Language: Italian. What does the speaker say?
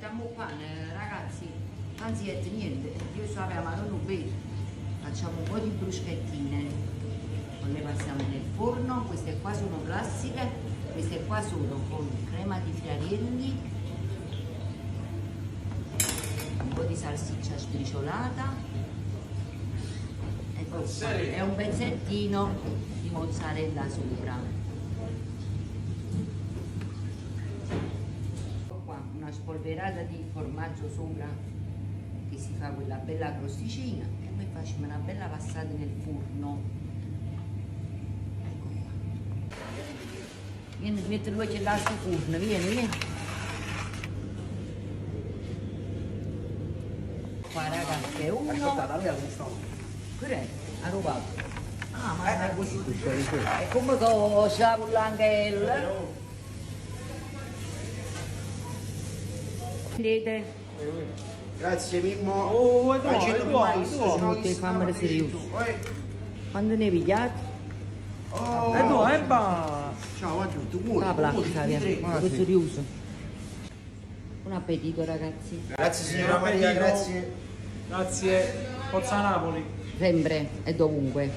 stiamo qua, ragazzi, anzi niente, io so aveva ma non bene. Facciamo un po' di bruschettine, poi le passiamo nel forno. Queste qua sono classiche, queste qua sono con crema di friarielli, un po' di salsiccia sbriciolata, ecco qua, e un pezzettino di mozzarella sopra. Una spolverata di formaggio sopra, che si fa quella bella crosticina, e poi facciamo una bella passata nel forno. Ecco qua. Vieni, metti due che là sul forno, vieni. Qua ragazzi è uno. Corretto, ha rubato. Ah, ma è così. È come cosa con l'angelo. Vedete? Grazie Mimmo. Oh, è Non ti fammi serioso. Quando ne pigliate? Oh, basta. ciao a tutti. Muori, La muori, plastica, via. tutti e tre. Questo riuso. Buon appetito ragazzi. Grazie signora Maria, grazie. Grazie. Forza Napoli. Sempre e dovunque.